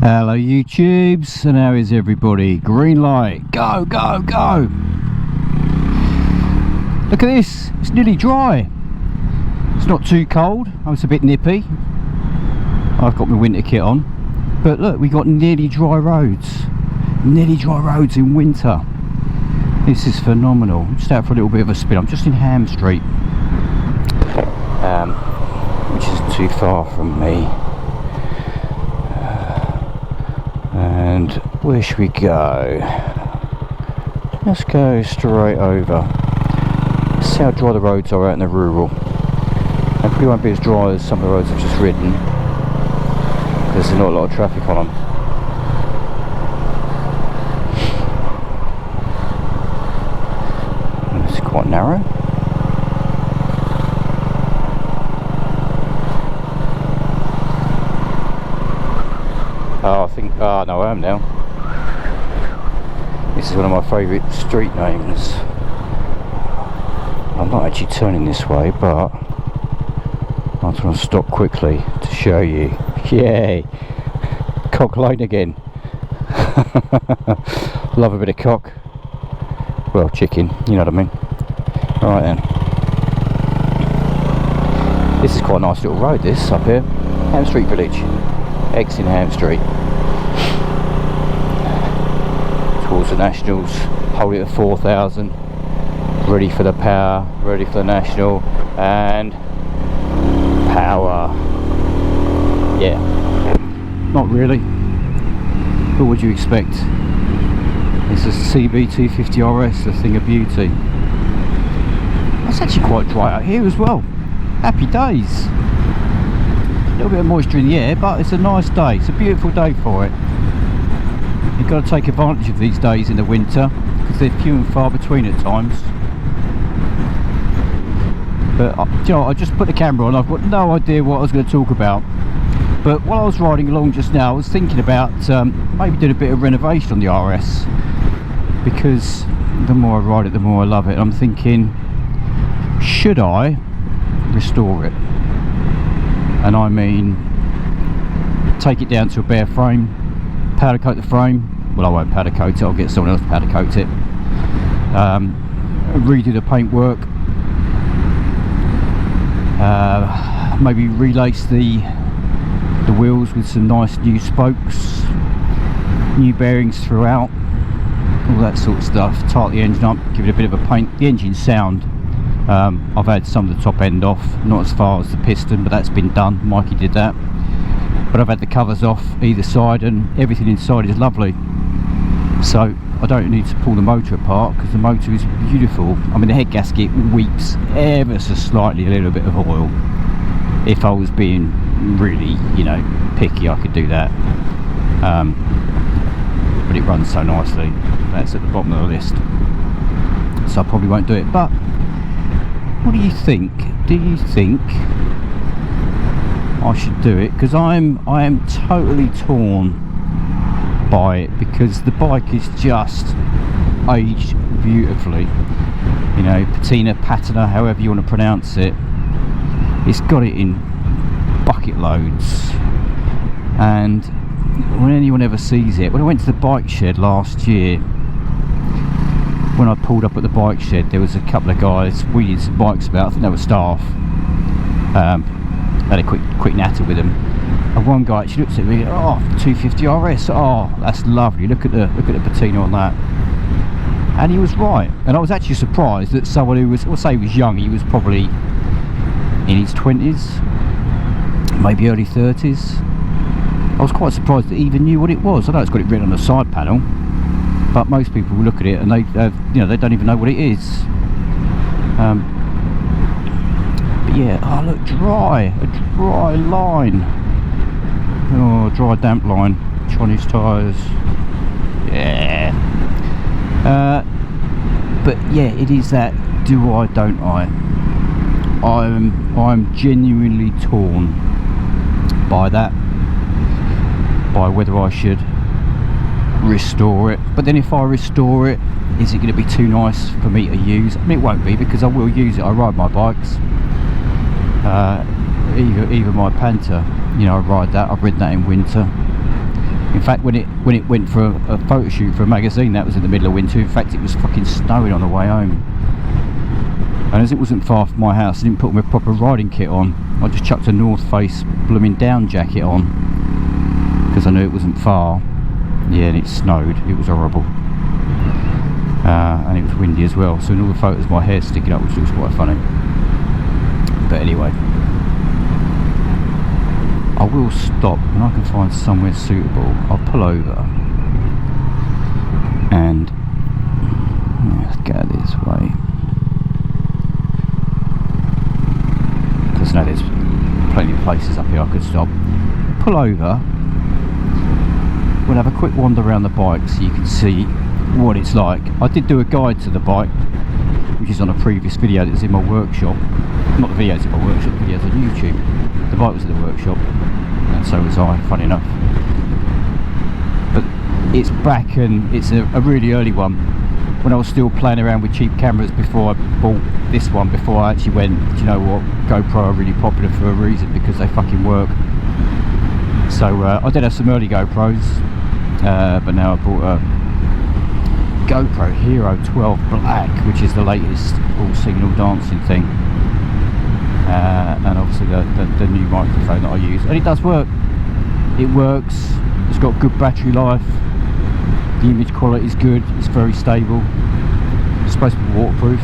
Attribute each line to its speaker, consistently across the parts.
Speaker 1: Hello YouTubes, and how is everybody? Green light, go, go, go! Look at this, it's nearly dry. It's not too cold, it's a bit nippy. I've got my winter kit on. But look, we got nearly dry roads. Nearly dry roads in winter. This is phenomenal. I'm just out for a little bit of a spin. I'm just in Ham Street, which isn't too far from me. And where should we go? Let's go straight over. Let's see how dry the roads are out in the rural. They probably won't be as dry as some of the roads I've just ridden, because there's not a lot of traffic on them. And it's quite narrow. Oh, no, I am now. This is one of my favourite street names. I'm not actually turning this way, but I'm just going to stop quickly to show you. Yay! Cock Lane again. Love a bit of cock. Well, chicken, you know what I mean. Alright then. This is quite a nice little road, this, up here. Ham Street Village. Exiting Ham Street. Towards the Nationals. Hold it at 4,000. Ready for the power. Ready for the National. And power. Yeah. Not really. But what do you expect? It's a CB250RS, a thing of beauty. It's actually quite dry out here as well. Happy days. A little bit of moisture in the air, but it's a nice day. It's a beautiful day for it. You've got to take advantage of these days in the winter, because they're few and far between at times. But you know, I just put the camera on. I've got no idea what I was going to talk about. But while I was riding along just now, I was thinking about maybe doing a bit of renovation on the RS, because the more I ride it, the more I love it. I'm thinking, should I restore it? And I mean, take it down to a bare frame, powder coat the frame. Well, I won't powder coat it, I'll get someone else to powder coat it. Redo the paintwork. Maybe relace the wheels with some nice new spokes, new bearings throughout, all that sort of stuff. Tighten the engine up, give it a bit of a paint. The engine's sound. I've had some of the top end off, not as far as the piston, but that's been done. Mikey did that. But I've had the covers off either side, and everything inside is lovely. So I don't need to pull the motor apart, because the motor is beautiful. I mean, the head gasket weeps ever so slightly a little bit of oil. If I was being really, you know, picky, I could do that. But it runs so nicely. That's at the bottom of the list. So I probably won't do it. But what do you think? Do you think I should do it? Because I am totally torn by it, because the bike is just aged beautifully. You know, patina, however you want to pronounce it. It's got it in bucket loads. And when anyone ever sees it, when I went to the bike shed last year, when I pulled up at the bike shed, there was a couple of guys wheeling some bikes about. I think they were staff. Had a quick natter with them, and one guy actually looked at me. Oh, 250RS. Oh, that's lovely. Look at the patina on that. And he was right. And I was actually surprised that someone who was, we'll say he was young, he was probably in his 20s, maybe early 30s. I was quite surprised that he even knew what it was. I know it's got it written on the side panel, but most people will look at it and they don't even know what it is. But yeah, oh look, a dry line. Oh, dry damp line. Chinese tyres. Yeah. But yeah, it is that do I, don't I. I'm genuinely torn by that, by whether I should restore it. But then if I restore it, is it going to be too nice for me to use? I mean, it won't be, because I will use it. I ride my bikes. Even my Panther, you know, I ride that. I've ridden that in winter. In fact, when it went for a photo shoot for a magazine, that was in the middle of winter. In fact, it was fucking snowing on the way home. And as it wasn't far from my house, I didn't put my proper riding kit on. I just chucked a North Face blooming down jacket on because I knew it wasn't far. Yeah, and it snowed. It was horrible. And it was windy as well. So in all the photos, my hair's sticking up, which looks quite funny. But anyway, I will stop when I can find somewhere suitable. I'll pull over and let's go this way, because now there's plenty of places up here I could stop. Pull over, we'll have a quick wander around the bike so you can see what it's like. I did do a guide to the bike, which is on a previous video that was in my workshop. Not the videos in my workshop, videos on YouTube. The bike was in the workshop, and so was I, funny enough. But it's back, and it's a really early one, when I was still playing around with cheap cameras before I bought this one, before I actually went, do you know what, GoPro are really popular for a reason, because they fucking work. So I did have some early GoPros, but now I bought a GoPro Hero 12 Black, which is the latest all signal dancing thing, and obviously the new microphone that I use, and it does work. It works. It's got good battery life. The image quality is good. It's very stable. It's supposed to be waterproof.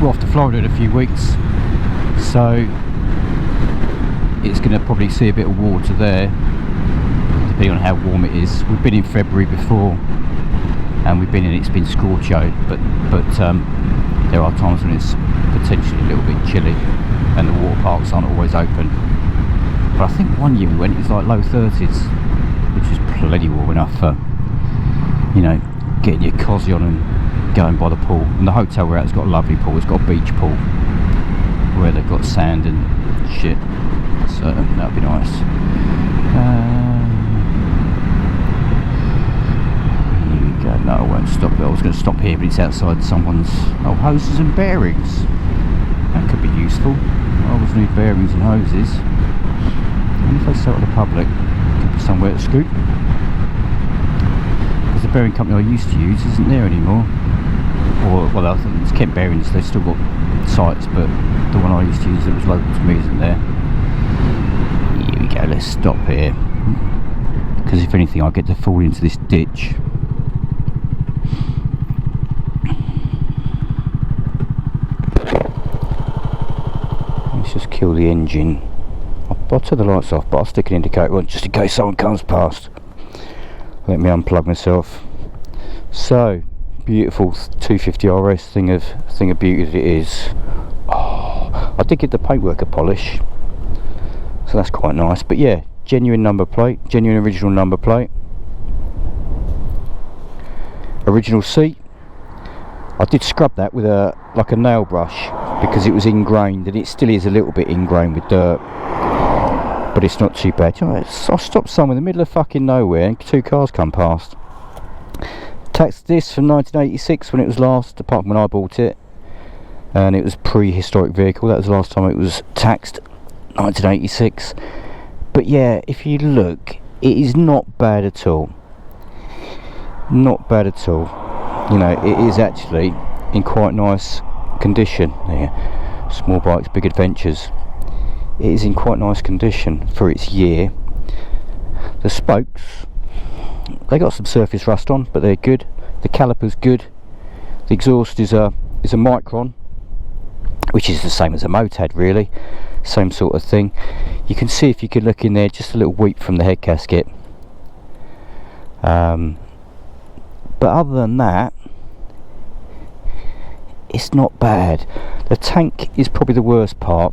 Speaker 1: We're off to Florida in a few weeks, so it's going to probably see a bit of water there, depending on how warm it is. We've been in February before, and we've been in, it's been scorcho, but there are times when it's potentially a little bit chilly and the water parks aren't always open. But I think one year we went, it was like low 30s, which is plenty warm enough for, you know, getting your cosy on and going by the pool. And the hotel we're at has got a lovely pool. It's got a beach pool where they've got sand and shit, so that'd be nice. No, I won't stop there. I was going to stop here, but it's outside someone's. Oh, hoses and bearings. That could be useful. I always need bearings and hoses. And if they sell to the public, could be somewhere to scoop. Because the bearing company I used to use isn't there anymore. Or, well, I think it's Kent Bearings. They've still got sites, but the one I used to use that was local to me isn't there. Here we go. Let's stop here. Because if anything, I get to fall into this ditch. Just kill the engine. I'll turn the lights off, but I'll stick an indicator on just in case someone comes past. Let me unplug myself. So beautiful 250RS thing of beauty that it is. Oh, I did get the paintwork a polish, so that's quite nice. But yeah, genuine number plate, genuine original number plate, original seat. I did scrub that with a nail brush, because it was ingrained, and it still is a little bit ingrained with dirt, but it's not too bad. You know, I stopped somewhere in the middle of fucking nowhere and two cars come past. Taxed this from 1986 when it was last, apart from when I bought it, and it was prehistoric vehicle. That was the last time it was taxed, 1986. But yeah, if you look, it is not bad at all. Not bad at all. You know, it is actually in quite nice condition. There, small bikes, big adventures. It is in quite nice condition for its year. The spokes, they got some surface rust on, but they're good. The caliper's good. The exhaust is a Micron, which is the same as a Motad, really, same sort of thing. You can see, if you could look in there, just a little weep from the head gasket. But other than that, it's not bad. The tank is probably the worst part,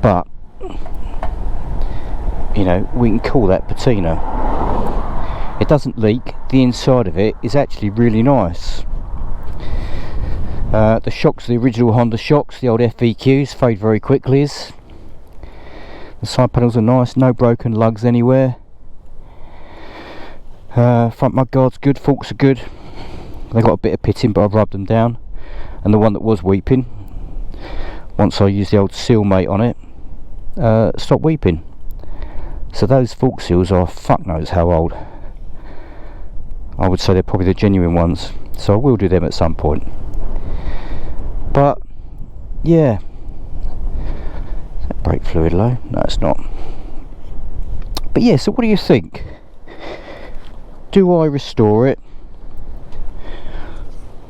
Speaker 1: but you know, we can call that patina. It doesn't leak. The inside of it is actually really nice. The shocks are the original Honda shocks, the old FVQs, fade very quickly. The side panels are nice, no broken lugs anywhere. Front mudguard's good, forks are good. They got a bit of pitting, but I've rubbed them down. And the one that was weeping, once I used the old seal mate on it, stopped weeping. So those fork seals are fuck knows how old. I would say they're probably the genuine ones, so I will do them at some point. But yeah, is that brake fluid low? No, it's not. But yeah, so what do you think? Do I restore it,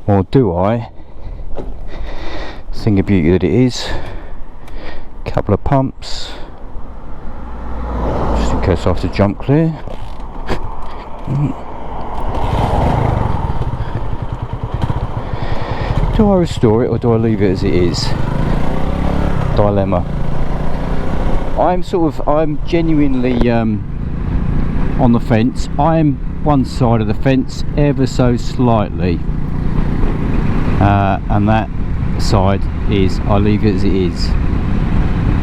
Speaker 1: or do I? Thing of beauty that it is. Couple of pumps, just in case I have to jump clear. Do I restore it or do I leave it as it is? Dilemma. I'm genuinely on the fence. I'm one side of the fence ever so slightly, and that side is I leave it as it is.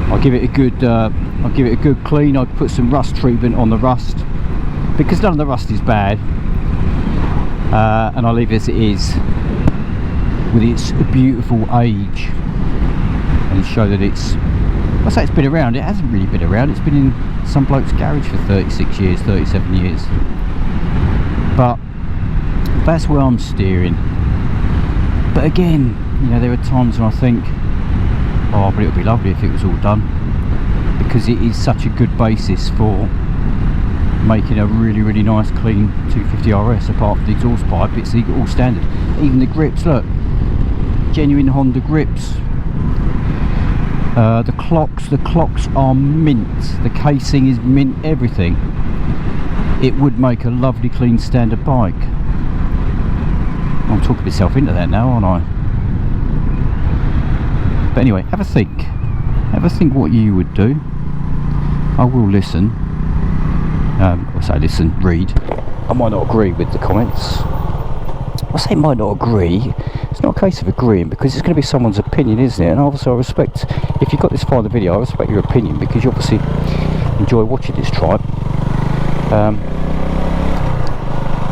Speaker 1: I'll give it a good clean. I'll put some rust treatment on the rust, because none of the rust is bad, and I'll leave it as it is with its beautiful age, and show that I say it's been around. It hasn't really been around. It's been in some bloke's garage for 36 years, 37 years. But that's where I'm steering. But again, you know, there are times when I think, oh, but it would be lovely if it was all done, because it is such a good basis for making a really, really nice clean 250RS. Apart from the exhaust pipe, it's all standard. Even the grips, look, genuine Honda grips. The clocks are mint. The casing is mint. Everything. It would make a lovely, clean, standard bike. I'm talking myself into that now, aren't I? But anyway, have a think. Have a think what you would do. I will listen. I say listen, read. I might not agree with the comments. I say might not agree. It's not a case of agreeing, because it's going to be someone's opinion, isn't it? And obviously I respect, if you got this far in the video, I respect your opinion, because you obviously enjoy watching this tribe.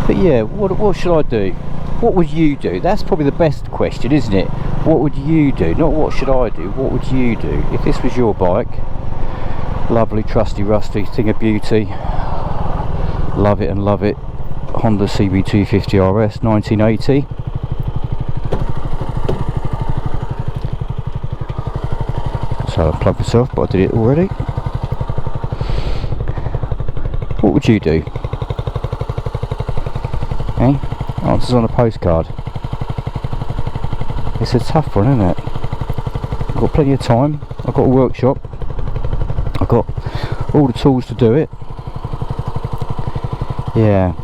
Speaker 1: But yeah, what should I do? What would you do? That's probably the best question, isn't it? What would you do? Not what should I do, what would you do? If this was your bike, lovely, trusty, rusty, thing of beauty, love it and love it, Honda CB250RS 1980. So I plugged myself, but I did it already. What would you do? Eh? Answers on a postcard. It's a tough one, isn't it? I've got plenty of time. I've got a workshop. I've got all the tools to do it. Yeah.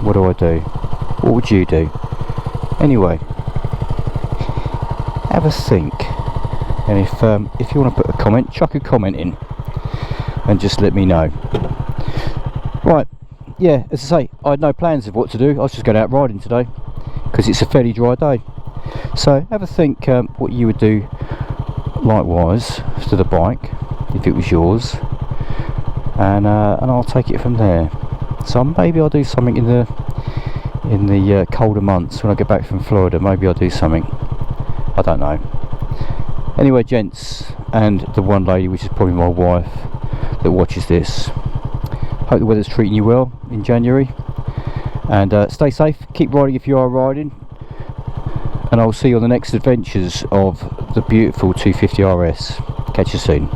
Speaker 1: What do I do? What would you do? Anyway, have a think. And if you want to put a comment, chuck a comment in, and just let me know. Right. Yeah, as I say, I had no plans of what to do. I was just going out riding today because it's a fairly dry day. So have a think what you would do likewise to the bike if it was yours, and I'll take it from there. So maybe I'll do something in the colder months when I get back from Florida. Maybe I'll do something. I don't know. Anyway, gents, and the one lady, which is probably my wife, that watches this, hope the weather's treating you well in January, and stay safe, keep riding if you are riding, and I'll see you on the next adventures of the beautiful 250RS. Catch you soon.